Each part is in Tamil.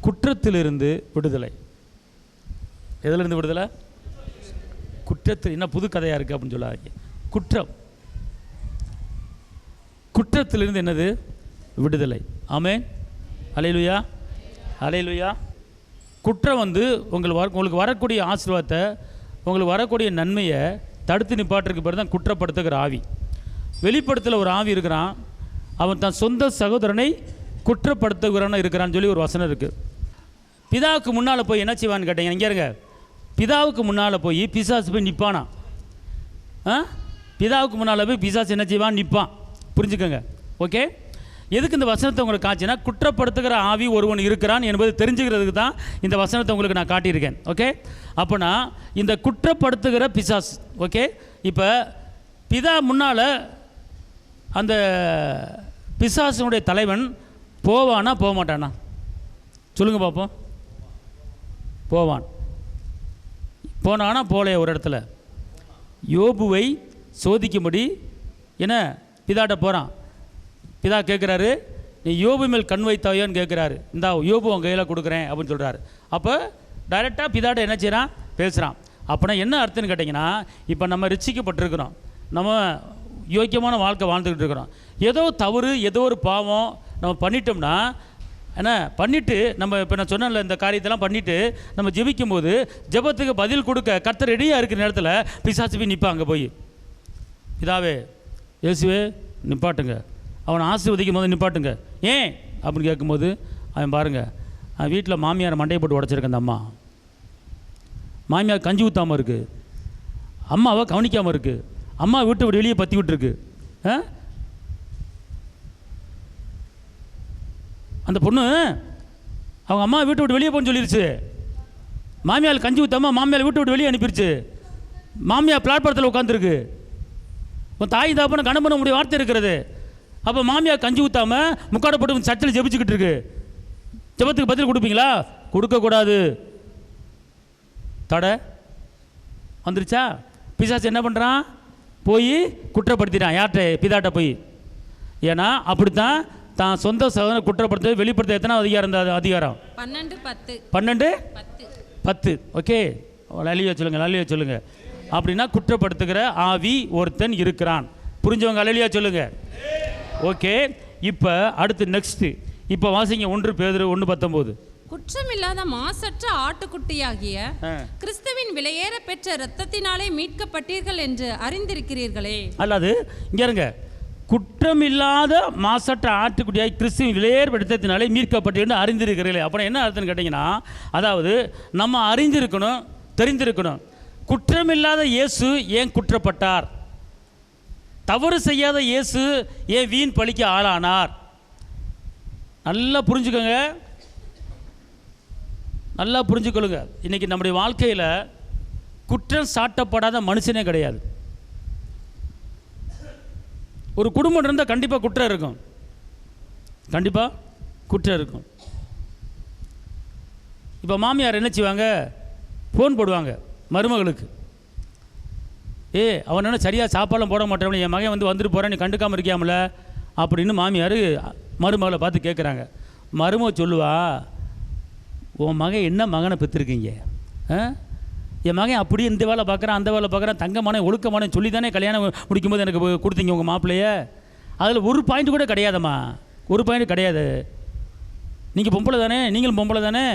குற்றத்திலிருந்து விடுதலை. எதிலிருந்து விடுதலை? குற்றத்தில். என்ன புது கதையாக இருக்குது அப்படின்னு சொல்லாதீங்க. குற்றத்திலிருந்து என்னது? விடுதலை. ஆமென். அல்லேலூயா, அல்லேலூயா. குற்றம் உங்களுக்கு வரக்கூடிய ஆசீர்வாதத்தை, உங்களுக்கு வரக்கூடிய நன்மையை தடுத்து நிப்பாட்டுறதுக்கு பேர் தான் குற்றப்படுத்துகிற ஆவி. வெளிப்படுத்தல ஒரு ஆவி இருக்கிறான், அவன் தன் சொந்த சகோதரனை குற்றப்படுத்துகிறவன இருக்கிறான்னு சொல்லி ஒரு வசனம் இருக்குது. பிதாவுக்கு முன்னால் போய் என்ன செய்வான்னு கேட்டீங்க. இங்கே இருங்க, பிதாவுக்கு முன்னால் போய் பிசாசு போய் நிற்பானா? பிதாவுக்கு முன்னால் போய் பிசாசு என்ன செய்வான்? நிற்பான். புரிஞ்சுக்கோங்க. ஓகே. எதுக்கு இந்த வசனத்தை உங்களுக்கு காட்சினா, குற்றப்படுத்துகிற ஆவி ஒருவன் இருக்கிறான் என்பது தெரிஞ்சுக்கிறதுக்கு தான் இந்த வசனத்தை உங்களுக்கு நான் காட்டியிருக்கேன். ஓகே. அப்போனா இந்த குற்றப்படுத்துகிற பிசாசு. ஓகே. இப்போ பிதா முன்னால் அந்த பிசாசுனுடைய தலைவன் போவானா போக மாட்டானா? சொல்லுங்கள் பார்ப்போம். போவான். போனானா போலைய ஒரு இடத்துல யோபுவை சோதிக்கும்படி என்ன பிதாட்ட போகிறான். பிதா கேட்குறாரு, நீ யோபு மேல் கண் வைத்தாயோன்னு கேட்குறாரு. இந்த யோபு உன் கையில் கொடுக்குறேன் அப்படின்னு சொல்கிறாரு. அப்போ டைரெக்டாக பிதாட்ட என்ன செய்கிறான்? பேசுகிறான். அப்படின்னா என்ன அர்த்தம்னு கேட்டிங்கன்னா, இப்போ நம்ம ரட்சிக்கப்பட்டிருக்கிறோம், நம்ம யோக்கியமான வாழ்க்கை வாழ்ந்துக்கிட்டு இருக்கிறோம். ஏதோ தவறு, ஏதோ ஒரு பாவம் நம்ம பண்ணிட்டோம்னா என்ன பண்ணிவிட்டு, நம்ம இப்போ நான் சொன்னேன்ல இந்த காரியத்தெல்லாம் பண்ணிவிட்டு நம்ம ஜெபிக்கும்போது ஜெபத்துக்கு பதில் கொடுக்க கர்த்தர் ரெடியாக இருக்கிற நேரத்தில் பிசாசு போய் நிற்பான். அங்கே போய் இதாவே இயேசுவே நிப்பாட்டுங்க, அவனை ஆசீர்வதிக்கும் போது நிப்பாட்டுங்க. ஏன் அப்படின்னு கேட்கும்போது அவன் பாருங்கள், அவன் வீட்டில் மாமியார் மண்டையை போட்டு உடச்சிருக்க. அந்த அம்மா மாமியார் கஞ்சி ஊற்றாமல் இருக்குது, அம்மாவை கவனிக்காமல் இருக்குது, அம்மா வீட்டை விட்டு வெளியே பற்றி விட்டுருக்கு. அந்த பொண்ணு அவங்க அம்மா வீட்டை விட்டு வெளியே போன்னு சொல்லிருச்சு. மாமியார் கஞ்சி ஊற்றாமல் மாமியார் வீட்டை விட்டு வெளியே அனுப்பிடுச்சு. மாமியார் பிளாட்பாரத்தில் உட்காந்துருக்கு. உன் தாய் தாப்பன கணம் பண்ண முடிய வார்த்தை இருக்கிறது. அப்போ மாமியார் கஞ்சி ஊற்றாமல் முக்காடை போட்டு சர்ச்சில் ஜெபிச்சுக்கிட்டு இருக்கு. ஜெபத்துக்கு பதில் கொடுப்பீங்களா? கொடுக்கக்கூடாது. தடை வந்துருச்சா? பிசாசு என்ன பண்ணுறான்? போய் குற்றப்படுத்திட்டான். யார்கிட்ட? பிதாட்ட போய். ஏன்னா அப்படித்தான் தான் சொந்த சகோதரனை குற்றப்படுத்த வெளிப்படுத்த. எத்தனை அதிகாரம்? இந்த அதிகாரம் 12:10. ஓகே, லலியா சொல்லுங்கள், லலியா சொல்லுங்கள். அப்படின்னா குற்றப்படுத்துகிற ஆவி ஒருத்தன் இருக்கிறான். புரிஞ்சவங்க லலியா சொல்லுங்கள். ஓகே. இப்போ அடுத்து நெக்ஸ்ட்டு இப்போ வாசிங்க 1 பேதுரு 1:19. குற்றமில்லாத மாசற்ற ஆட்டுக்குட்டியாகிய கிறிஸ்துவின் விலையேற பெற்ற இரத்தத்தினாலே மீட்கப்பட்டீர்கள் என்று அறிந்திருக்கிறீர்களே. அல்லது இங்கே இருங்க, குற்றமில்லாத மாசற்ற ஆட்டுக்குட்டியாகி கிறிஸ்துவின் விலையேற இரத்தத்தினாலே மீட்கப்பட்டீர்கள் அறிந்திருக்கிறீர்களே. அப்புறம் என்ன அர்த்தம்னு கேட்டிங்கன்னா, அதாவது நம்ம அறிந்திருக்கணும், தெரிந்திருக்கணும். குற்றமில்லாத இயேசு ஏன் குற்றப்பட்டார்? தவறு செய்யாத இயேசு ஏன் வீண் பழிக்க ஆளானார்? நல்லா புரிஞ்சுக்கோங்க, நல்லா புரிஞ்சுக்கொள்ளுங்க. இன்றைக்கி நம்முடைய வாழ்க்கையில் குற்றம் சாட்டப்படாத மனுஷனே கிடையாது. ஒரு குடும்பம் இருந்தால் கண்டிப்பாக குற்றம் இருக்கும், கண்டிப்பாக குற்றம் இருக்கும். இப்போ மாமியார் என்ன செய்வாங்க? ஃபோன் போடுவாங்க மருமகளுக்கு. அவன் என்ன சரியாக சாப்பாடெலாம் போட மாட்டேன், என் மகன் வந்துட்டு போகிறேன், நீ கண்டுக்காமல் இருக்கியாமல அப்படின்னு மாமியார் மருமகளை பார்த்து கேட்குறாங்க. மருமக சொல்லுவா, உன் மகன் என்ன மகனை பெற்றிருக்கீங்க? என் மகன் அப்படியே இந்த வேலை பார்க்குறான், அந்த வேலை பார்க்குறான், தங்கமான ஒழுக்கமான சொல்லி தானே கல்யாணம் முடிக்கும்போது எனக்கு கொடுத்தீங்க உங்கள் மாப்பிள்ளைய. அதில் ஒரு பாயிண்ட் கூட கிடையாதம்மா, ஒரு பாயிண்ட் கிடையாது. நீங்கள் பொம்பளை தானே, நீங்களும் பொம்பளை தானே.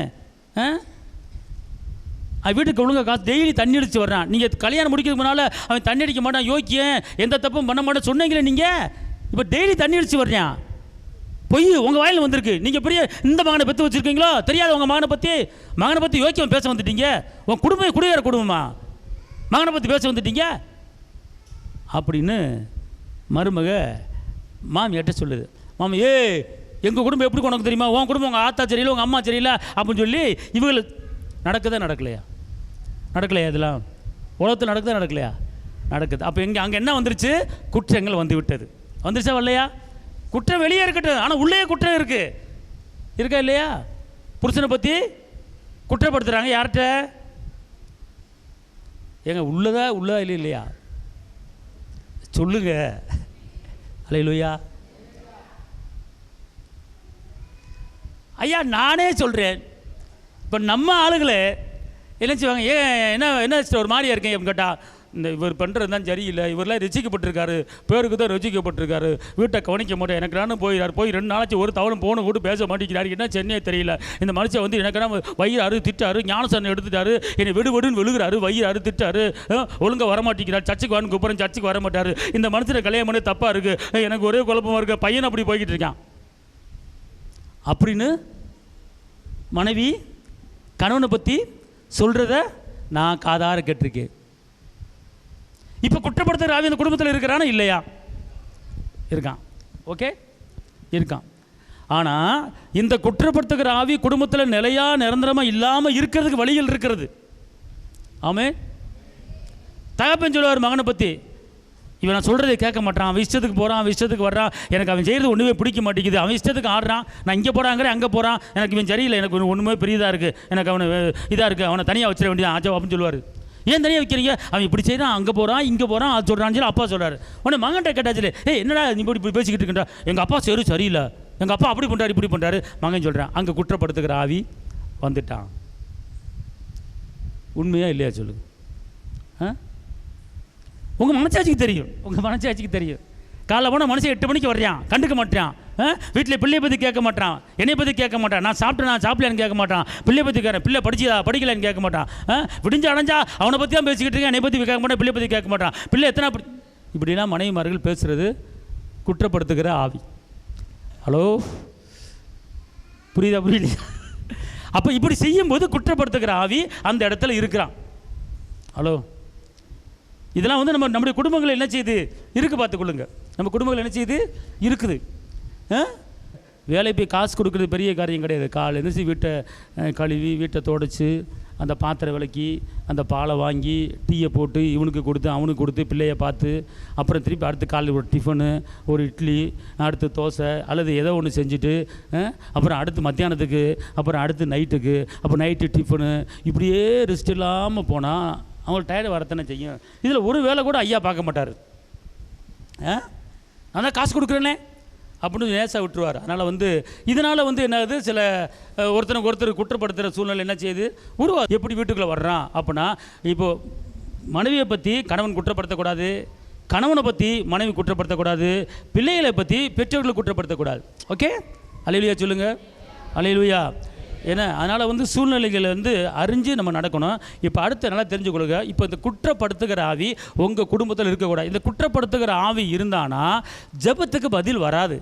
வீட்டுக்கு ஒழுங்காக காசு டெய்லி தண்ணி அடித்து வர்றான். நீங்கள் கல்யாணம் முடிக்கிறதுக்கு முன்னால் அவன் தண்ணி அடிக்க மாட்டான், யோக்கியன், எந்த தப்பும் பண்ண மாட்டேன் சொன்னீங்களே நீங்கள். இப்போ டெய்லி தண்ணி அடித்து வர்றான். பொய் உங்கள் வாயில் வந்திருக்கு. நீங்கள் பெரிய இந்த மகனை பற்றி வச்சுருக்கீங்களோ தெரியாது. உங்கள் மகனை பற்றி யோக்கியம் பேச வந்துட்டீங்க. உன் குடும்பம் குடியேற குடும்பமா மகனை பற்றி பேச வந்துட்டீங்க அப்படின்னு மருமக மாமியாட்ட சொல்லுது. மாமி, எங்கள் குடும்பம் எப்படி உனக்கு தெரியுமா? உன் குடும்பம் உங்கள் ஆத்தா சரியில்லை, உங்கள் அம்மா சரியில்லை அப்படின்னு சொல்லி இவங்களை நடக்குதா நடக்கலையா? நடக்கலையா? இதெல்லாம் உலகத்தில் நடக்குதா நடக்கலையா? நடக்குது. அப்போ அங்கே என்ன வந்துருச்சு? குற்றங்கள் வந்து விட்டது. வந்துருச்சா வரலையா? குற்றம் வெளியே இருக்கட்டும், ஆனால் உள்ளே குற்றம் இருக்கா இல்லையா? புருஷனை பற்றி குற்றப்படுத்துகிறாங்க. யார்கிட்ட? ஏங்க உள்ளதா இல்லையா சொல்லுங்க. அல்லேலூயா. ஐயா நானே சொல்கிறேன், இப்போ நம்ம ஆளுகளே என்ன செய்வாங்க, என்ன ஒரு மாதிரியா இருக்கேன் அப்படின்னு கேட்டால், இந்த இவர் பண்ணுறது தான் சரியில்லை, இவரெல்லாம் ரசிக்கப்பட்டிருக்காரு, பேருக்கு தான் ரசிக்கப்பட்டிருக்காரு, வீட்டை கவனிக்க மாட்டேன், எனக்கு நானும் போய் 2 நாளாச்சு ஒரு தவளும் போன போட்டு பேச மாட்டேங்கிறாரு, என்ன சென்னையே தெரியல, இந்த மனுஷன் வந்து எனக்கு வயிறாரு திட்டாரு, ஞானசரணை எடுத்துட்டாரு, என்னை விடுவிடுன்னு விழுகிறாரு, வயிறாரு திட்டாரு, ஒழுங்காக வரமாட்டேங்கிறார், சர்ச்சுக்கு வான்னு கூப்பிட்றேன், சர்ச்சுக்கு வர மாட்டார், இந்த மனுஷனை கல்யாணம் பண்ணி தப்பாக இருக்குது, எனக்கு ஒரே குழப்பமாக இருக்குது, பையன் அப்படி போய்கிட்டு இருக்கான் அப்படின்னு மனைவி கணவனை பற்றி சொல்கிறத நான் காதார கேட்டிருக்கேன். இப்போ குற்றப்படுத்துகிற ஆவி அந்த குடும்பத்தில் இருக்கிறானா இல்லையா? இருக்கான். ஓகே, இருக்கான். ஆனால் இந்த குற்றப்படுத்துகிற ஆவி குடும்பத்தில் நிலையாக நிரந்தரமாக இல்லாமல் இருக்கிறதுக்கு வழிகள் இருக்கிறது. ஆமே. தகப்பன் சொல்லுவார் மகனை பற்றி, இவன் நான் சொல்கிறதை கேட்க மாட்டான், அவன் இஷ்டத்துக்கு போகிறான், அவன் இஷ்டத்துக்கு வர்றான், எனக்கு அவன் செய்கிறது ஒன்றுமே பிடிக்க மாட்டேங்குது, அவன் இஷ்டத்துக்கு ஆடுறான், நான் இங்கே போகிறாங்கிற அங்கே போகிறான், எனக்கு இவன் சரியில்லை, எனக்கு ஒன்றுமே பெரியதாக இருக்குது, எனக்கு அவனை இதாக இருக்குது, அவனை தனியாக வச்சிட வேண்டியதான் ஆச்சா அப்படின்னு சொல்லுவார். ஏன் தனியாக வைக்கிறீங்க, அவன் இப்படி செய்கிறான், அங்கே போகிறான், இங்கே போகிறான், அது சொல்கிறான்னு சொல்லி அப்பா சொல்கிறார். உடனே மகன்கிட்ட கேட்டாச்சு, என்னடா நீ இப்படி பேசிக்கிட்டு இருக்கா, எங்கள் அப்பா சரியில்லை, எங்கள் அப்பா அப்படி பண்ணுறாரு இப்படி பண்ணுறாரு. மகன் சொல்கிறான், அங்கே குற்றப்படுத்துகிற ஆவி வந்துட்டான். உண்மையாக இல்லையா சொல்லுங்க? உங்கள் மனசாட்சிக்கு தெரியும், உங்கள் மனசாட்சிக்கு தெரியும். காலைல போனால் மனுஷன் 8 மணிக்கு வர்றான், கண்டுக்க மாட்டான், வீட்டில் பிள்ளையை பற்றி கேட்க மாட்டான், என்னை பற்றி கேட்க மாட்டான், நான் சாப்பிடலான்னு கேட்க மாட்டான், பிள்ளையை பற்றி பிள்ளை படிக்கலான்னு கேட்க மாட்டான், விடிஞ்சு அடைஞ்சா அவனை பற்றி தான் பேசிக்கிட்டு இருக்கேன், என்னை பற்றி கேட்க மாட்டான், பிள்ளையை பற்றி கேட்க மாட்டான், பிள்ளை எத்தனை இப்படிலாம் மனைவிமார்கள் பேசுகிறது குற்றப்படுத்துகிற ஆவி. ஹலோ, புரியலையா? அப்போ இப்படி செய்யும்போது குற்றப்படுத்துகிற ஆவி அந்த இடத்துல இருக்கிறான். ஹலோ, இதெல்லாம் வந்து நம்முடைய குடும்பங்கள் என்ன செய்யுது இருக்குது பார்த்துக்கொள்ளுங்க. நம்ம குடும்பங்கள் என்ன செய்யுது இருக்குது. வேலை போய் காசு கொடுக்குறது பெரிய காரியம் கிடையாது. காலை எழுந்திரிச்சு வீட்டை கழுவி, வீட்டை துடைச்சி, அந்த பாத்திரம் விளக்கி, அந்த பாலை வாங்கி டீயை போட்டு இவனுக்கு கொடுத்து அவனுக்கு கொடுத்து பிள்ளையை பார்த்து, அப்புறம் திருப்பி அடுத்து காலையில் ஒரு டிஃபனு, ஒரு இட்லி, அடுத்து தோசை அல்லது ஏதோ ஒன்று செஞ்சுட்டு, அப்புறம் அடுத்து மத்தியானத்துக்கு, அப்புறம் அடுத்து நைட்டுக்கு, அப்புறம் நைட்டு டிஃபனு, இப்படியே ரெஸ்ட் இல்லாமல் போனால் அவங்களுக்கு டயர்டு வரத்தானே செய்யும். இதில் ஒரு வேலை கூட ஐயா பார்க்க மாட்டார். நான் தான் காசு கொடுக்குறேனே அப்படின்னு நேசாக விட்டுருவார். அதனால் வந்து இதனால் வந்து என்னது, சில ஒருத்தனுக்கு ஒருத்தர் குற்றப்படுத்துகிற சூழ்நிலை என்ன செய்யுது எப்படி வீட்டுக்குள்ளே வர்றான் அப்படின்னா, இப்போது மனைவியை பற்றி கணவன் குற்றப்படுத்தக்கூடாது, கணவனை பற்றி மனைவி குற்றப்படுத்தக்கூடாது, பிள்ளைகளை பற்றி பெற்றோர்களை குற்றப்படுத்தக்கூடாது. ஓகே, அல்லேலூயா சொல்லுங்கள், அல்லேலூயா. ஏன்னா அதனால் வந்து சூழ்நிலைகளை வந்து அறிஞ்சு நம்ம நடக்கணும். இப்போ அடுத்து நல்லா தெரிஞ்சுக்கொள்ளுங்க. இப்போ இந்த குற்றப்படுத்துகிற ஆவி உங்கள் குடும்பத்தில் இருக்கக்கூடாது. இந்த குற்றப்படுத்துகிற ஆவி இருந்தானா ஜெபத்துக்கு பதில் வராது.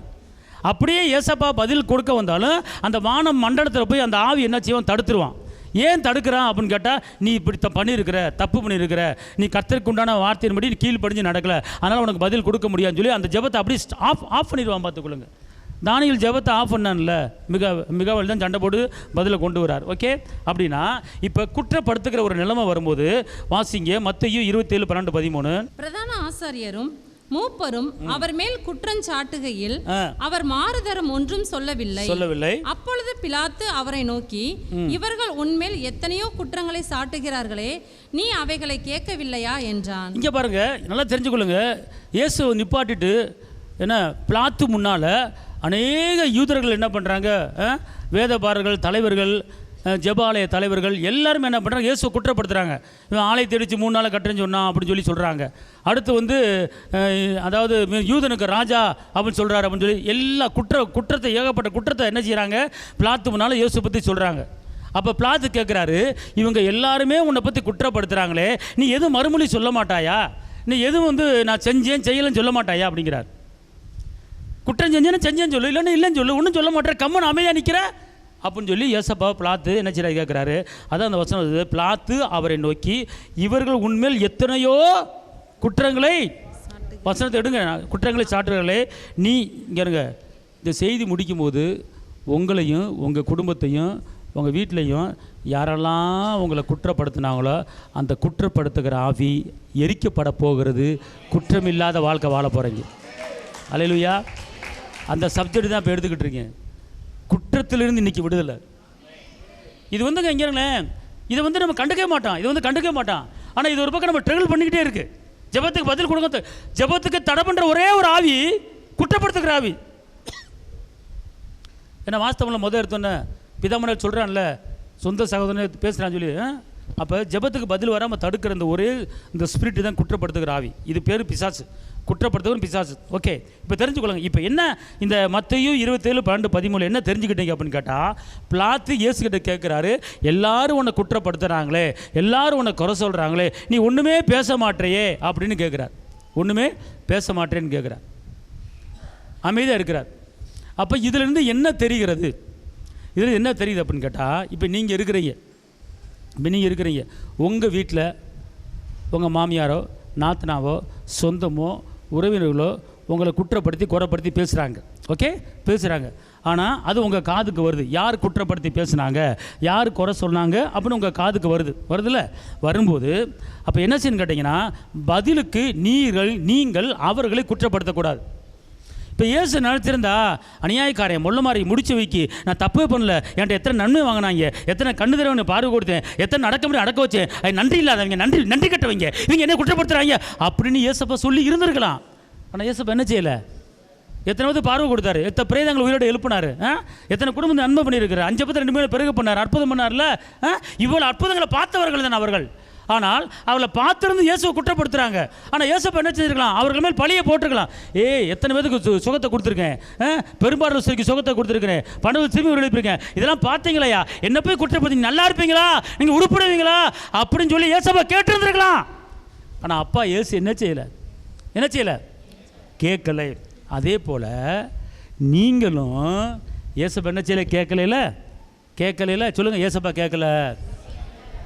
அப்படியே ஏசப்பா பதில் கொடுக்க வந்தாலும் அந்த வானம் மண்டலத்தில் போய் அந்த ஆவி என்ன செய்வான், தடுத்துருவான். ஏன் தடுக்கிறான் அப்படின்னு கேட்டால், நீ இப்படி பண்ணியிருக்கிற, தப்பு பண்ணியிருக்கிற, நீ கர்த்தருக்கு உண்டான வார்த்தையின்படி நீ கீழ்ப்படிஞ்சு நடக்கலை, அதனால் உனக்கு பதில் கொடுக்க முடியாதுன்னு சொல்லி அந்த ஜெபத்தை அப்படியே ஆஃப் பண்ணிடுவான். பார்த்துக்கொள்ளுங்க. தானியேல் ஜெபத்தை ஆஃப் பண்ணான்ல, மிகாவேல் தான் சண்டை போட்டு பதிலை கொண்டு வரார். ஓகே, அப்படின்னா இப்போ குற்றப்படுத்துகிற ஒரு நிலைமை வரும்போது வாசிங்க மத்தேயு 27:12-13. பிரதான ஆசாரியரும் மூப்பரும் அவர் மேல் குற்றம் சாட்டுகையில் அவர் மாறுதரம் ஒன்றும் சொல்லவில்லை. அப்பொழுது பிலாத்து அவரை நோக்கி, இவர்கள் உன்மேல் எத்தனையோ குற்றங்களை சாட்டுகிறார்களே, நீ அவைகளை கேட்கவில்லையா என்றான். இங்க பாருங்க, நல்லா தெரிஞ்சுக்கொள்ளுங்க. இயேசு நிப்பாட்டிட்டு என்ன பிலாத்து முன்னால் அநேக யூதர்கள் என்ன பண்ணுறாங்க, வேதபாரர்கள், தலைவர்கள், ஜெபாலய தலைவர்கள் எல்லாருமே என்ன பண்ணுறாங்க, இயேசுவை குற்றப்படுத்துகிறாங்க. இவன் ஆலயத்தை இடித்து 3 நாள் கட்டுறேன்னு சொன்னான் அப்படின்னு சொல்லி சொல்கிறாங்க. அடுத்து வந்து அதாவது யூதனுக்கு ராஜா அப்படின்னு சொல்கிறாரு அப்படின்னு சொல்லி எல்லா குற்றத்தை ஏகப்பட்ட குற்றத்தை என்ன செய்கிறாங்க, பிலாத்து முன்னால் இயேசுவை பற்றி சொல்கிறாங்க. அப்போ பிலாத்து கேட்குறாரு, இவங்க எல்லாருமே உன்னை பற்றி குற்றப்படுத்துகிறாங்களே, நீ எதுவும் மறுமொழி சொல்ல மாட்டாயா, நீ எதுவும் வந்து நான் செய்யலைன்னு சொல்ல மாட்டாயா அப்படிங்கிறார். குற்றம் செஞ்சேன்னு சொல்லு, இல்லைன்னு இல்லைன்னு சொல்லு, ஒன்றும் சொல்ல மாட்டேன், கம்மன் அமைதியாக நிற்கிற அப்படின்னு சொல்லி ஏசப்பா பிலாத்து என்ன செய்ய கேட்குறாரு. அதான் அந்த வசனம் வருது. பிலாத்து அவரை நோக்கி, இவர்கள் உண்மையில் எத்தனையோ குற்றங்களை, வசனத்தை எடுங்க, குற்றங்களை சாட்டுறாங்களே, நீ இங்கே இருங்க. இந்த செய்தி முடிக்கும் போது உங்களையும் உங்கள் குடும்பத்தையும் உங்கள் வீட்லேயும் யாரெல்லாம் உங்களை குற்றப்படுத்தினாங்களோ அந்த குற்றப்படுத்துகிற ஆவி எரிக்கப்பட போகிறது. குற்றமில்லாத வாழ்க்கை வாழ போகிறீங்க. அல்லேலூயா. அந்த சப்ஜெக்ட் தான் இப்போ எடுத்துக்கிட்டு இருக்கேன். குற்றத்திலிருந்து இன்றைக்கி விடுதலை. இது வந்துங்க இங்கேங்களேன், இதை வந்து நம்ம கண்டுக்கவே மாட்டான். ஆனால் இது ஒரு பக்கம் நம்ம ட்ரகிள் பண்ணிக்கிட்டே இருக்குது. ஜெபத்துக்கு பதில் கொடுக்க, ஜெபத்துக்கு தடை பண்ணுற ஒரே ஒரு ஆவி குற்றப்படுத்துகிற ஆவி. ஏன்னா வாஸ்தவத்தில் முதல் எடுத்தோன்னே பிதாமணர் சொல்கிறான்ல, சொந்த சகோதரனை பேசுகிறான்னு சொல்லி. அப்போ ஜெபத்துக்கு பதில் வராமல் தடுக்கிற இந்த ஸ்பிரிட் தான் குற்றப்படுத்துகிற ஆவி. இது பேர் பிசாசு, குற்றப்படுத்துகிற பிசாசு. ஓகே, இப்போ தெரிஞ்சுக்கொள்ளுங்க. இப்போ என்ன இந்த மத்தேயு 27:12-13 என்ன தெரிஞ்சுக்கிட்டீங்க அப்படின்னு கேட்டால், பிலாத்து இயேசுகிட்ட கேட்குறாரு, எல்லாரும் உன்னை குற்றப்படுத்துகிறாங்களே, எல்லாரும் உன்னை குறை சொல்கிறாங்களே, நீ ஒன்றுமே பேச மாட்டேயே அப்படின்னு கேட்குறார். ஒன்றுமே பேச மாட்டேன்னு கேட்குறார், அமைதியாக இருக்கிறார். அப்போ இதிலிருந்து என்ன தெரிகிறது? இதில் என்ன தெரியுது அப்படின்னு கேட்டால், இப்போ நீங்கள் இருக்கிறீங்க உங்கள் வீட்டில் உங்கள் மாமியாரோ நாத்தனாவோ சொந்தமோ உறவினர்களோ உங்களை குற்றப்படுத்தி குறைப்படுத்தி பேசுகிறாங்க. ஓகே, பேசுகிறாங்க. ஆனால் அது உங்கள் காதுக்கு வருது. யார் குற்றப்படுத்தி பேசுனாங்க, யார் குறை சொன்னாங்க அப்படின்னு உங்கள் காதுக்கு வருதுல்ல. வரும்போது அப்போ என்ன செய்யணும்னு கேட்டிங்கன்னா, பதிலுக்கு நீங்கள் அவர்களை குற்றப்படுத்தக்கூடாது. இப்போ இயேசு நினச்சிருந்தா, அநியாயக்காரன் முள்ள மாதிரி முடிச்சு வைக்கி, நான் தப்பே பண்ணல, என்கிட்ட எத்தனை நன்மை வாங்கினாங்க, எத்தனை கண்ணு தடவை பார்வை கொடுத்தேன், எத்தனை நடக்க முடியும் அடக்க வச்சேன், அது நன்றி இல்லாதவங்க, நன்றி கட்டவங்க, இவங்க என்ன குற்றப்படுத்துகிறாங்க அப்படின்னு இயேசப்பா சொல்லி இருந்திருக்கலாம். ஆனால் இயேசப்பா என்ன செய்யலை? எத்தனை பேர் பார்வை கொடுத்தாரு, எத்தனை பிரேதங்களை உயிரோடு எழுப்பினார், எத்தனை குடும்பத்தை நன்மை பண்ணியிருக்கிறார், 5 10 2 பிறகு பண்ணார், அற்புதம் பண்ணார்ல. இவ்வளோ அற்புதங்களை பார்த்தவர்கள் தான் அவர்கள். ஆனால் அவளை பார்த்துருந்து இயேசுவை குற்றப்படுத்துகிறாங்க. ஆனால் இயேசுப்பா என்ன செஞ்சிருக்கலாம்? அவர்கள் மேல் பழியை போட்டிருக்கலாம். எத்தனை பேருக்கு சுகத்தை கொடுத்துருக்கேன், பெரும்பாலும் சுகத்தை கொடுத்துருக்கிறேன், பணம் திரும்பி எழுப்பியிருக்கேன், இதெல்லாம் பார்த்தீங்களையா, என்ன போய் குற்றப்படுத்தி நல்லா இருப்பீங்களா, நீங்கள் உருப்பிடுவீங்களா அப்படின்னு சொல்லி இயேசுப்பா கேட்டிருந்துருக்கலாம். ஆனால் அப்பா இயேசு என்ன செய்யலை? கேட்கலை. அதே போல் நீங்களும் இயேசுப்பா என்ன செய்யலை? கேட்கல. சொல்லுங்கள், இயேசுப்பா கேட்கல.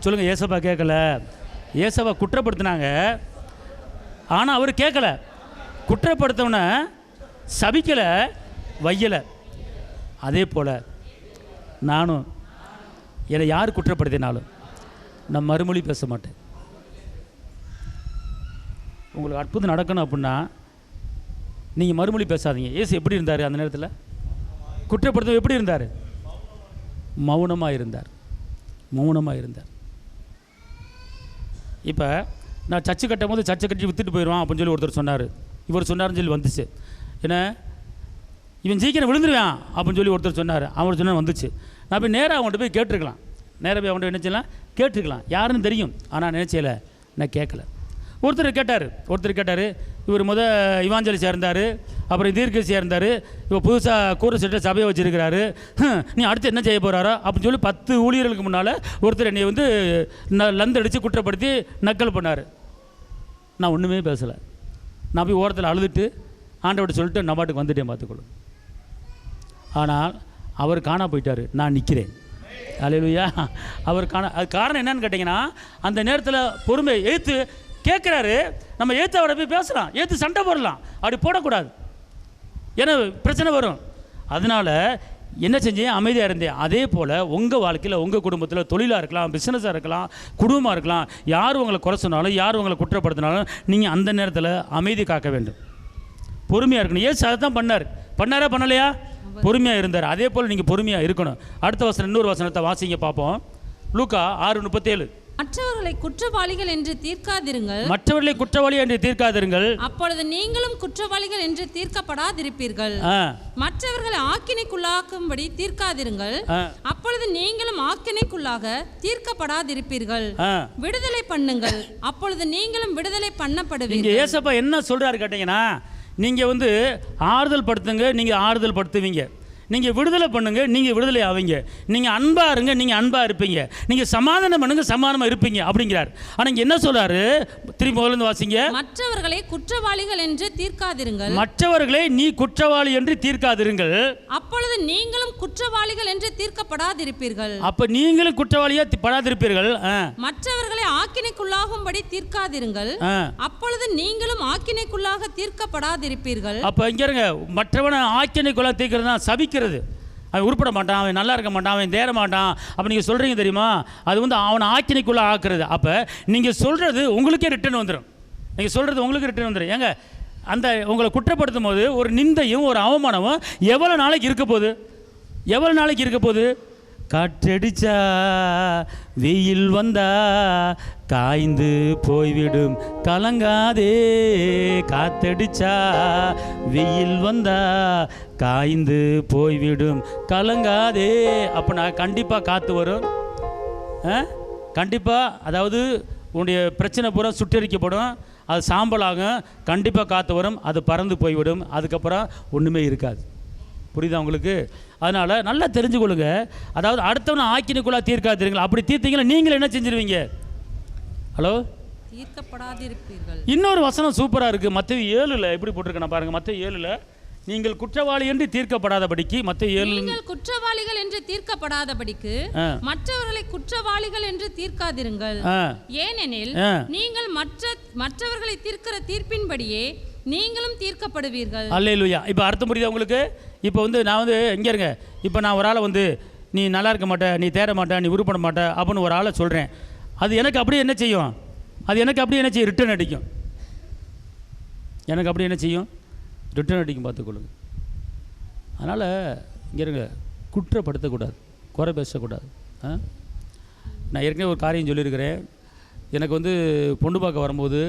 சொல்லுங்கள், ஏசப்பா கேட்கல. ஏசப்பா குற்றப்படுத்தினாங்க, ஆனால் அவர் கேட்கல. குற்றப்படுத்தவனை சபிக்கலை, வையலை. அதே போல் நானும் என்னை யார் குற்றப்படுத்தினாலும் நான் மறுமொழி பேச மாட்டேன். உங்களுக்கு அற்புதம் நடக்கணும் அப்படின்னா நீங்கள் மறுமொழி பேசாதீங்க. ஏசு எப்படி இருந்தார் அந்த நேரத்தில்? குற்றப்படுத்த எப்படி இருந்தார்? மௌனமாக இருந்தார். இப்போ நான் சர்ச்சு கட்டும் போது சர்ச்சை கட்டி விற்றுட்டு போயிடுவான் அப்படின்னு சொல்லி ஒருத்தர் சொன்னார். இவர் சொன்னார்னு சொல்லி வந்துச்சு. ஏன்னா இவன் சீக்கிரம் விழுந்துருவான் அப்படின்னு சொல்லி ஒருத்தர் சொன்னார். அவர் சொன்னால் வந்துச்சு. நான் போய் நேராக அவன்கிட்ட போய் கேட்டிருக்கலாம். நேராக போய் அவன்கிட்ட நினச்சலாம், கேட்டிருக்கலாம், யாருன்னு தெரியும். ஆனால் நினச்சல, நான் கேட்கல. ஒருத்தர் கேட்டார். இவர் இவாஞ்சலிஸ்டாக இருந்தார், அப்புறம் தீர்க்கதரிசியாக இருந்தார், இப்போ புதுசாக கூரசெட்ட சபையை வச்சுருக்கிறாரு, நீ அடுத்து என்ன செய்ய போகிறாரோ அப்படின்னு சொல்லி 10 ஊழியர்களுக்கு முன்னால் ஒருத்தர் என்னை லந்தடித்து குற்றப்படுத்தி நக்கல் பண்ணார். நான் ஒன்றுமே பேசலை. நான் போய் ஓரத்தில் அழுதுட்டு ஆண்டவர்கிட்ட சொல்லிட்டு நான் பாட்டுக்கு வந்துட்டேன், பார்த்துக்கொள்ளும். ஆனால் அவர் காணா போயிட்டார், நான் நிற்கிறேன். அல்லேலூயா. அவர் அது காரணம் என்னன்னு கேட்டிங்கன்னா, அந்த நேரத்தில் பொறுமை ஏற்று கேட்குறாரு. நம்ம ஏற்று அவரை போய் பேசலாம், ஏற்று சண்டை போடலாம், அப்படி போடக்கூடாது. ஏன்னா பிரச்சனை வரும். அதனால் என்ன செஞ்சேன்? அமைதியாக இருந்தேன். அதே போல் உங்கள் வாழ்க்கையில், உங்கள் குடும்பத்தில், தொழிலாக இருக்கலாம், பிஸ்னஸாக இருக்கலாம், குடும்பமாக இருக்கலாம், யார் உங்களை குறை சொன்னாலும், யார் உங்களை குற்றப்படுத்தினாலும் நீங்கள் அந்த நேரத்தில் அமைதி காக்க வேண்டும், பொறுமையாக இருக்கணும். ஏசு அதை தான் பண்ணாரா பண்ணலையா? பொறுமையாக இருந்தார். அதே போல் நீங்கள் பொறுமையாக இருக்கணும். அடுத்த வசனம், இன்னொரு வசனத்தை வாசிங்க பார்ப்போம். லூக்கா 6:37. மற்றவர்களை குற்றவாளிகள் என்று தீர்க்காதிருங்கள், அப்பொழுது நீங்களும் குற்றவாளிகள் என்று தீர்க்கப்படாதிருப்பீர்கள். மற்றவர்களை ஆக்கினைக்குள்ளாக்கும்படி தீர்க்காதிருங்கள், அப்பொழுது நீங்களும் ஆக்கினைக்குள்ளாக தீர்க்கப்படாதிருப்பீர்கள். விடுதலை பண்ணுங்கள், அப்பொழுது நீங்களும் விடுதலை பண்ணப்படுவீர்கள். ஏசப்பா என்ன சொல்றாரு கேட்டீங்கன்னா, நீங்க ஆறுதல் படுத்துங்க, நீங்க ஆறுதல் படுத்துவீங்க. நீங்கள் விடுதலை பண்ணுங்க, நீங்கள் விடுதலை ஆவீங்க. நீங்கள் அன்பாக இருங்க, நீங்கள் அன்பாக இருப்பீங்க. நீங்கள் சமாதானம் பண்ணுங்க, சமாதானமாக இருப்பீங்க அப்படிங்கிறார். ஆனால் இங்கே என்ன சொல்றாரு? திரும்பி முதல்ல வாசிங்க. மற்றவர்களை குற்றவாளிகள் என்று தீர்க்காதிருங்கள், மற்றவர்களை நீ குற்றவாளி என்று தீர்க்காதிருங்கள், அப்பொழுது நீங்களும் குற்றவாளிகள் என்று தீர்க்கப்படாதிருப்பீர்கள். அப்போ நீங்களும் குற்றவாளியா படாதிருப்பீர்கள். மற்றவர்களை ஆக்கினைக்குள்ளாகும்படி தீர்க்காதிருங்கள், அப்பொழுது நீங்களும் ஆக்கினைக்குள்ளாக தீர்க்கப்படாதிருப்பீர்கள். அப்போ இங்க இருங்க, மற்றவனை ஆக்கினைக்குள்ளாக தீர்க்கிறதுனா சபிக்க. அவன் உருப்பட மாட்டான், அவன் நல்லா இருக்க மாட்டான், அவன் தேர மாட்டான் அப்போ நீங்கள் சொல்கிறீங்க தெரியுமா? அது அவனை ஆக்கினைக்குள்ளே ஆக்குறது. அப்போ நீங்கள் சொல்கிறது உங்களுக்கே ரிட்டர்ன் வந்துடும். நீங்கள் சொல்கிறது உங்களுக்கு ரிட்டர்ன் வந்துடும். ஏங்க, அந்த உங்களை குற்றப்படுத்தும் போது ஒரு நிந்தையும் ஒரு அவமானமும் எவ்வளோ நாளைக்கு இருக்க போகுது? காற்றடிச்சா வெயில் வந்தா காய்ந்து போய்விடும், கலங்காதே. காத்தடிச்சா வெயில் வந்தா காய்ந்து போய்விடும், கலங்காதே. அப்போ நான் கண்டிப்பாக காற்று வரும், கண்டிப்பாக அதாவது உன்னுடைய பிரச்சனை பூரா சுட்டரிக்கப்படும், அது சாம்பலாகும், கண்டிப்பாக காற்று வரும், அது பறந்து போய்விடும், அதுக்கப்புறம் ஒன்றுமே இருக்காது. புரியுதா உங்களுக்கு? அதனால் நல்லா தெரிஞ்சுக்கொள்ளுங்க. அதாவது அடுத்தவனை ஆக்கினுக்குள்ளே தீர்க்காதீங்களா? அப்படி தீர்த்தீங்கன்னா நீங்கள் என்ன செஞ்சிருவீங்க? ஹலோ, தீர்க்கப்படாதிருப்பீர்கள். இன்னொரு வசனம் சூப்பராக இருக்குது. மத்தேயு 7 எப்படி போட்டிருக்கேன் பாருங்கள். மத்தேயு 7 நீங்கள் குற்றவாளி என்று தீர்க்கப்படாதபடிக்கு, மத்தேயு 7 நீங்கள் குற்றவாளிகள் என்று தீர்க்கப்படாதபடிக்கு மற்றவர்களை குற்றவாளிகள் என்று தீர்க்காதிருங்கள். ஏனெனில் நீங்கள் மற்றவர்களை தீர்க்கிற தீர்ப்பின்படியே நீங்களும் தீர்க்கப்படுவீர்கள். அல்லேலூயா. இப்போ அர்த்தம் புரியுதா உங்களுக்கு? இப்போ நான் இங்கே இருங்க. இப்போ நான் ஒரு ஆளை நீ நல்லா இருக்க மாட்டே, நீ தேர மாட்டே, நீ உருப்பட மாட்டே அப்படின்னு ஒரு ஆளை சொல்கிறேன். அது எனக்கு அப்படியே என்ன செய்யும்? ரிட்டர்ன் அடிக்கும். எனக்கு அப்படியே என்ன செய்யும்? ரிட்டர்ன் அடிக்கும். பார்த்துக்கொள்ளுங்க. அதனால் இங்கே இருங்க, குற்றப்படுத்தக்கூடாது, குறை பேசக்கூடாது. நான் ஏற்கனவே ஒரு காரியம் சொல்லியிருக்கிறேன். எனக்கு பொண்ணு பார்க்க வரும்போது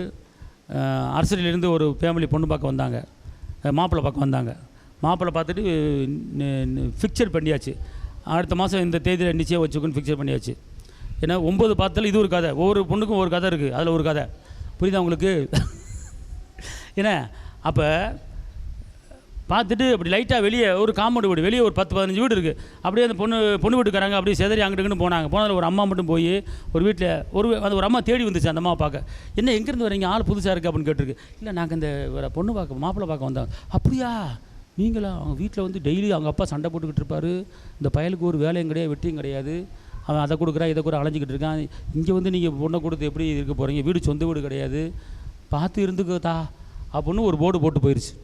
அரசியலிருந்து ஒரு ஃபேமிலி பொண்ணு பார்க்க வந்தாங்க, மாப்பிள்ளை பார்க்க வந்தாங்க. மாப்பிள்ளை பார்த்துட்டு ஃபிக்சர் பண்ணியாச்சு. அடுத்த மாதம் இந்த தேதியில் நிச்சயம் வச்சுக்கோன்னு ஃபிக்சர் பண்ணியாச்சு. ஏன்னா 9 பார்த்ததில் இது ஒரு கதை. ஒவ்வொரு பொண்ணுக்கும் ஒரு கதை இருக்குது, அதில் ஒரு கதை. புரியுதா உங்களுக்கு? ஏன்னா அப்போ பார்த்துட்டு அப்படி லைட்டாக வெளியே ஒரு காம்பவுண்ட் வீடு, வெளியே ஒரு 10-15 வீடு இருக்குது. அப்படியே அந்த பொண்ணு வீட்டுக்காரங்க அப்படியே செதறி அங்கிட்டுன்னு போனாங்க. போனதில் ஒரு அம்மா மட்டும் போய் ஒரு வீட்டில் ஒரு அம்மா தேடி வந்துச்சு அந்த அம்மாவை பார்க்க. என்ன எங்கேருந்து வரீங்க, ஆள் புதுசாக இருக்குது அப்படின்னு கேட்டிருக்கு. இல்லை, நாங்கள் இந்த பொண்ணு பார்க்க மாப்பிள்ளை பார்க்க வந்தோம். அப்படியா, நீங்களா? அவங்க வீட்டில் டெய்லி அவங்க அப்பா சண்டை போட்டுக்கிட்டு இருப்பார். இந்த பயலுக்கு ஒரு வேலையும் கிடையாது, வெட்டியும் கிடையாது. அவன் அதை கொடுக்குறான், இதை கூட அலைஞ்சிக்கிட்டு இருக்கான். இங்கே நீங்கள் பொண்ணை கொடுத்து எப்படி இருக்க போகிறீங்க? வீடு சொந்த வீடு கிடையாது, பார்த்து இருந்துக்கதா அப்படின்னு ஒரு போர்டு போட்டு போயிடுச்சு.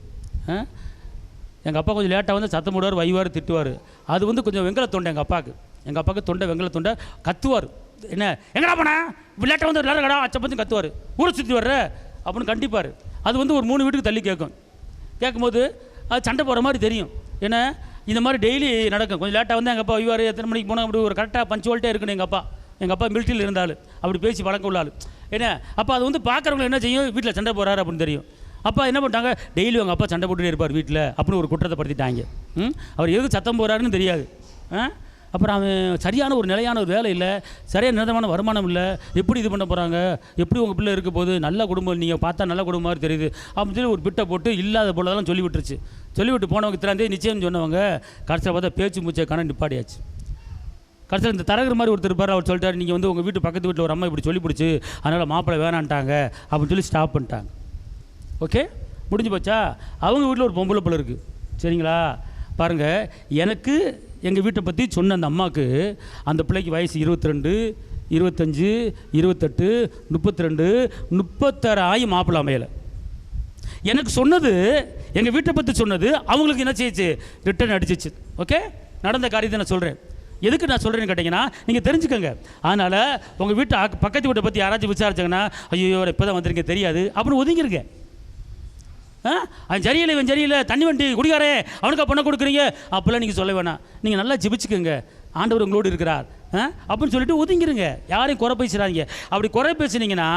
எங்கள் அப்பா கொஞ்சம் லேட்டாக சத்தம் போடுவார், வைவார், திட்டுவார். அது கொஞ்சம் வெங்கல தொண்டை எங்கள் அப்பாவுக்கு தொண்டை, வெங்கல தொண்டை. கத்துவார். என்ன எங்கடா போனா இப்போ லேட்டாக எல்லாரும் கடா அச்சப்பச்சும் கத்துவார். ஊரை சுற்றி வர்ற அப்படின்னு கண்டிப்பார். அது ஒரு 3 வீட்டுக்கு தள்ளி கேட்கும்போது அது சண்டை போகிற மாதிரி தெரியும். ஏன்னா இந்த மாதிரி டெய்லி நடக்கும். கொஞ்சம் லேட்டாக எங்கள் அப்பா வைவார், எத்தனை மணிக்கு போனால் அப்படி ஒரு கரெக்டாக பஞ்சுவாலிட்டியாக இருக்கணும். எங்கள் அப்பா மிலிட்டரியில் இருந்தாலும் அப்படி பேசி வழக்கம் உள்ளாள். ஏன்னா அப்போ அது பார்க்குறவங்க என்ன செய்யும், வீட்டில் சண்டை போகிறாரு அப்படின்னு தெரியும். அப்பா என்ன பண்ணிட்டாங்க, டெய்லி அவங்க அப்பா சண்டை போட்டுட்டே இருப்பார் வீட்டில் அப்படின்னு ஒரு குற்றத்தை படுத்திட்டாங்க. அவர் எதுக்கு சத்தம் போகிறாருன்னு தெரியாது. அப்புறம் அவன் சரியான ஒரு நிலையான ஒரு வேலை இல்லை, சரியான நிரந்தரமான வருமானம் இல்லை, எப்படி இது பண்ண போகிறாங்க, எப்படி உங்கள் பிள்ளை இருக்க போது, நல்ல குடும்பம், நீங்கள் பார்த்தா நல்ல குடும்பம் மாதிரி தெரியுது அப்படின்னு சொல்லி ஒரு பிட்டை போட்டு இல்லாத போலதெல்லாம் சொல்லி விட்டுருச்சு. சொல்லிவிட்டு போனவங்க திறந்தே நிச்சயம் சொன்னவங்க கடைசியில் பார்த்தா பேச்சு மூச்சை காண நிப்பாடியாச்சு. கடைசியில் இந்த தரகர் மாதிரி ஒருத்தர் இருப்பார். அவர் சொல்லிட்டார், நீங்கள் உங்கள் வீட்டு பக்கத்து வீட்டில் ஒரு அம்மா இப்படி சொல்லி பிடிச்சி அதனால் மாப்பிள்ளை வேணான்ட்டாங்க அப்படின்னு சொல்லி ஸ்டாப் பண்ணிட்டாங்க. ஓகே, முடிஞ்சு போச்சா? அவங்க வீட்டில் ஒரு பொம்பளை பிள்ளை இருக்குது. சரிங்களா? பாருங்கள், எனக்கு எங்கள் வீட்டை பற்றி சொன்ன அந்த அம்மாவுக்கு அந்த பிள்ளைக்கு வயசு 22, 25, 28, 32, 36 ஆகி மாப்பிள்ளை அமையலை. எனக்கு சொன்னது, எங்கள் வீட்டை பற்றி சொன்னது அவங்களுக்கு என்ன செய்யுச்சு, ரிட்டர்ன் அடிச்சிச்சு. ஓகே, நடந்த காரியத்தை நான் சொல்கிறேன். எதுக்கு நான் சொல்கிறேன்னு கேட்டிங்கன்னா நீங்கள் தெரிஞ்சுக்கோங்க. அதனால் உங்கள் வீட்டு பக்கத்து வீட்டை பற்றி யாராச்சும் விசாரிச்சாங்கன்னா, ஐயோ இப்போ தான் வந்திருக்கேன் தெரியாது அப்படின்னு ஒதுங்கிருங்க. அவன் சரியில்லை, இவன் சரியில்லை, தண்ணி வண்டி குடிகாரே, அவனுக்கா பணம் கொடுக்குறீங்க அப்படிலாம் நீங்கள் சொல்ல வேணாம். நீங்கள் நல்லா ஜெபிச்சுக்கோங்க, ஆண்டவர் உங்களோடு இருக்கிறார் அப்படின்னு சொல்லிட்டு ஒதுங்கிருங்க. யாரையும் குறை பேசுகிறாங்க. அப்படி குறை பேசுனீங்கன்னா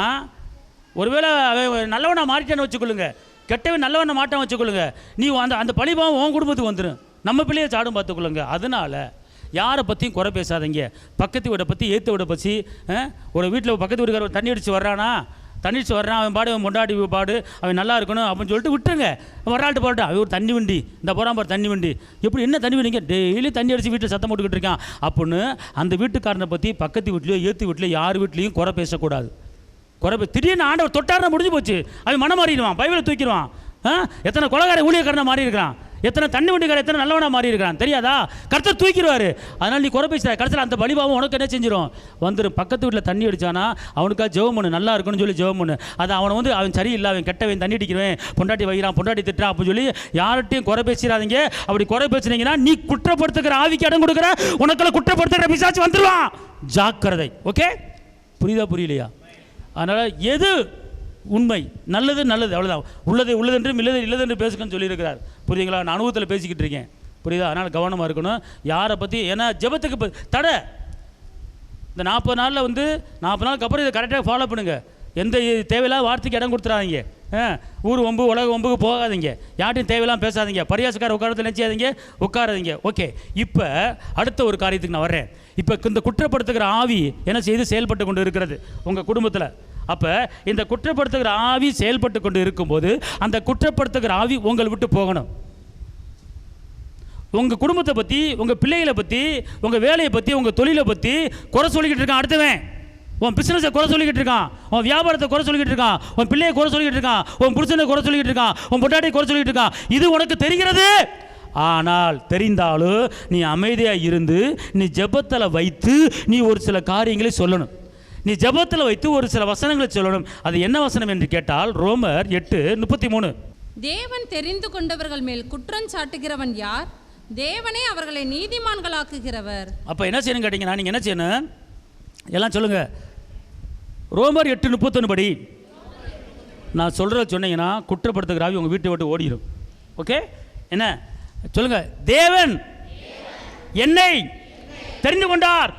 ஒருவேளை அவன் நல்லவனா மாறிட்டான்னு வச்சுக்கொள்ளுங்க, கெட்டவன் நல்லவனை மாட்டான் வச்சுக்கொள்ளுங்க, நீ அந்த பழிபாவம் உன் குடும்பத்துக்கு வந்துடும். நம்ம பிள்ளையை சாடும் பார்த்துக்கொள்ளுங்க. அதனால் யாரை பற்றியும் குறை பேசாதீங்க. பக்கத்து வீடை பற்றி, ஏற்ற வீடை பற்றி, ஒரு வீட்டில் பக்கத்து வீட்டுக்கார தண்ணி அடித்து வர்றானா, அவன் பாடு, அவன் பொண்டாடி பாடு, அவன் நல்லா இருக்கணும் அப்படின்னு சொல்லிட்டு விட்டுருங்க. வராட்டு போட்டா அவன் ஒரு தண்ணி வண்டி, இந்த போகிறான் தண்ணி வண்டி, எப்படி என்ன தண்ணி வண்டிங்க, டெய்லி தண்ணி அடித்து வீட்டில் சத்தம் போட்டுக்கிட்டு இருக்கான் அப்படின்னு அந்த வீட்டுக்காரனை பற்றி பக்கத்து வீட்லையோ ஏற்று வீட்லையோ யார் வீட்லேயும் குறை பேசக்கூடாது. திடீர்னு ஆண்டவர் தொட்டாருன்னா முடிஞ்சு போச்சு. அவன் மனம் மாறிடுவான், பைபிளை தூக்கிடுவான். எத்தனை கொலகார ஊழியக்காரனை மாறி இருக்கிறான், எத்தனை தண்ணி வண்டிக்கார எத்தனை நல்லவனா மாறி இருக்கிறான் தெரியாதா? கர்த்தர் தூக்கிடுவார். அதனால் நீ குறை பேசுகிற, கடைசியில் அந்த பலிபாவம் உனக்கு என்ன செஞ்சிடும், வந்துடும். பக்கத்து வீட்டில் தண்ணி அடித்தானா அவனுக்காக ஜெபம் பண்ணு, நல்லா இருக்குன்னு சொல்லி ஜெபம் பண்ணு. அது அவனை அவன் சரியில்லை, அவன் கெட்டவன், தண்ணி அடிக்கிறவன், பொண்டாட்டி வைக்கிறான், பொண்டாட்டி திட்டுறான் அப்படின்னு சொல்லி யார்கிட்டையும் குறை பேசிடாதீங்க. அப்படி குறை பேசுனீங்கன்னா நீ குற்றப்படுத்துகிற ஆவிக்கு இடம் கொடுக்குற, உனக்குள்ள குற்றப்படுத்துகிற பிசாசு வந்துடுவான். ஜாக்கிரதை. ஓகே, புரியுதா புரியலையா? அதனால் எது உண்மை, நல்லது நல்லது, அவ்வளோதான். உள்ளது உள்ளதென்றும் இல்லது இல்லதென்று பேசுங்கன்னு சொல்லியிருக்கிறார். புரியுதுங்களா? நான் அனுபவத்தில் பேசிக்கிட்டு இருக்கேன். புரியுதா? அதனால் கவனமாக இருக்கணும் யாரை பற்றி. ஏன்னா ஜெபத்துக்கு தடை. இந்த 40 நாளில் 40 நாளுக்கு அப்புறம் இதை கரெக்டாக ஃபாலோ பண்ணுங்கள். எந்த தேவையில்லாத வார்த்தைக்கு இடம் கொடுத்துறாதீங்க. ஊர் வம்பு உலக வம்புக்கு போகாதீங்க. யார்ட்டையும் தேவையெல்லாம் பேசாதீங்க. பரியாசக்கார உட்காரத்தில் நினச்சாதீங்க, உட்காராதீங்க. ஓகே, இப்போ அடுத்த ஒரு காரியத்துக்கு நான் வர்றேன். இப்போ இந்த குற்றப்படுத்துகிற ஆவி என்ன செய்து செயல்பட்டு கொண்டு இருக்கிறது உங்கள் குடும்பத்தில். அப்போ இந்த குற்றப்படுத்துகிற ஆவி செயல்பட்டு கொண்டு இருக்கும்போது அந்த குற்றப்படுத்துகிற ஆவி உங்களை விட்டு போகணும். உங்கள் குடும்பத்தை பற்றி, உங்கள் பிள்ளைகளை பற்றி, உங்கள் வேலையை பற்றி, உங்கள் தொழிலை பற்றி குறை சொல்லிக்கிட்டு இருக்கான் அடுத்தவன். உன் பிஸ்னஸை குறை சொல்லிக்கிட்டு இருக்கான், உன் வியாபாரத்தை குறை சொல்லிக்கிட்டு இருக்கான், உன் பிள்ளையை குறை சொல்லிக்கிட்டு இருக்கான், உன் புருஷனை குறை சொல்லிக்கிட்டு இருக்கான், உன் பொட்டாட்டியை குறை சொல்லிக்கிட்டு இருக்கான். இது உனக்கு தெரிகிறது. ஆனால் தெரிந்தாலும் நீ அமைதியாக இருந்து நீ ஜெபத்தில் வைத்து நீ ஒரு சில காரியங்களை சொல்லணும். நீ ஜெபத்தில் வைத்து ஒரு சில வசனங்களை சொல்லணும். அது என்ன வசனம் என்று கேட்டால் ரோமர் 8:33. தேவன் தெரிந்து கொண்டவர்கள் மேல் குற்றம் சாட்டுகிறவன் யார்? தேவனே அவர்களை நீதிமான்களாக்குகிறவர். அப்போ என்ன செய்யணும் கேட்டீங்கன்னா, நீங்கள் என்ன செய்யணும் எல்லாம் சொல்லுங்க. ரோமர் 8:31 படி நான் சொல்கிறத சொன்னீங்கன்னா குற்றப்படுத்துகிற ஆவி உங்கள் வீட்டை விட்டு ஓடிடும். ஓகே, என்ன சொல்லுங்க? தேவன் என்னை தெரிந்து கொண்டார்.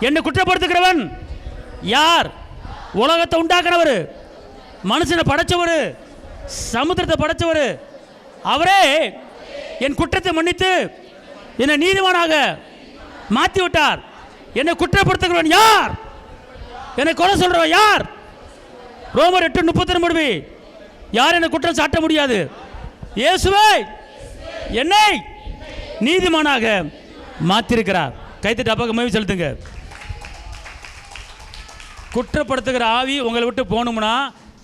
என்னை குற்றப்படுத்துகிறவன் யார்? உலகத்தை உண்டாக்குறவர், மனுஷனை படைச்சவர், சமுத்திரத்தை படைச்சவர். அவரே என் குற்றத்தை மன்னித்து என்னை நீதிமானாக மாற்றி விட்டார். என்னை குற்றப்படுத்துகிறவன் யார்? என்னை கொலை சொல்றவன் யார்? ரோமர் 8:32 யார் என்னை குற்றம் சாட்ட முடியாது? இயேசுவே என்னை நீதிமானாக மாற்றிருக்கிறார். கைத்தட்டி அப்பாவுக்கு மகிமை செலுத்துங்க. குற்றப்படுத்துகிற ஆவி உங்களை விட்டு போகணும்னா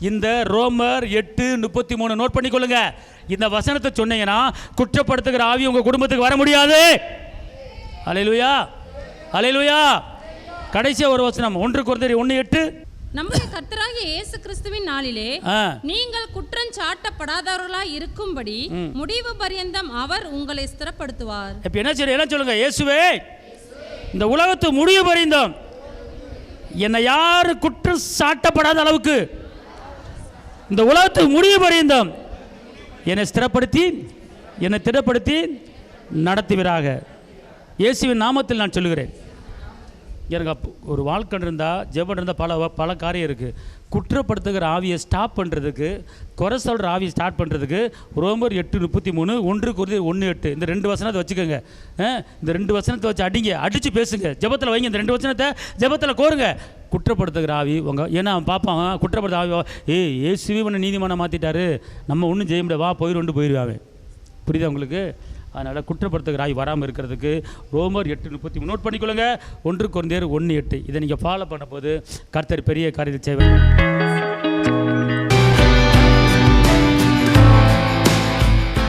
இந்த ரோமர் 8:33 நோட் பண்ணிக்கொள்ளுங்க. இந்த வசனத்தை சொன்னீங்கன்னா குற்றப்படுத்துகிற ஆவி உங்கள் குடும்பத்துக்கு வர முடியாது. அல்லேலூயா, அல்லேலூயா. கடைசியா ஒரு வசனம் 1 கொரிந்தியர் 1:8. நம்முடைய கர்த்தராகிய இயேசு கிறிஸ்துவின் நாளிலே நீங்கள் குற்றம் சாட்டப்படாதவர்களாய் இருக்கும்படி முடிவு பரியந்தம் அவர் உங்களை ஸ்திரப்படுத்துவார். இப்ப என்ன சொல்லுங்க? இயேசுவே இந்த உலகத்து முடிவு பரியந்தம் என்னை யாரும் குற்றம் சாட்டப்படாத அளவுக்கு இந்த உலகத்து முடிவு பரியந்தம் என்னை ஸ்திரப்படுத்தி என்னை திடப்படுத்தி நடத்துவீராக. இயேசுவின் நாமத்தில் நான் சொல்லுகிறேன். எனக்கு ஒரு வாழ்க்கை இருந்தால், ஜெபம் இருந்தால் பல காரியம் இருக்குது. குற்றப்படுத்துகிற ஆவியை ஸ்டாப் பண்ணுறதுக்கு, குறை சொல்கிற ஆவியை ஸ்டார்ட் பண்ணுறதுக்கு ரோமர் 8:33 1 கொரிந்தியர் 1:8 இந்த 2 வசனத்தை வச்சுக்கோங்க. இந்த 2 வசனத்தை வச்சு அடித்து பேசுங்க. ஜெபத்தில் வைங்க. இந்த 2 வசனத்தை ஜெபத்தில் கோருங்க. குற்றப்படுத்துகிற ஆவி ஏன்னா அவன் பார்ப்பான், குற்றப்படுத்த ஆவி இயேசுவே உன்னை நீதிமானை மாற்றிட்டாரு, நம்ம ஒன்றும் செய்ய முடியாது, வா போயிடுவான். புரியுதா உங்களுக்கு? அதனால் குற்றப்படுத்துகிற ஆவி வராமல் இருக்கிறதுக்கு ரோமர் 8:33 நோட் பண்ணிக்கொள்ளுங்க. 1 கொரிந்தியர் 1:8 இதை நீங்கள் ஃபாலோ பண்ணும்போது கர்த்தர் பெரிய காரியத்தை செய்வார்.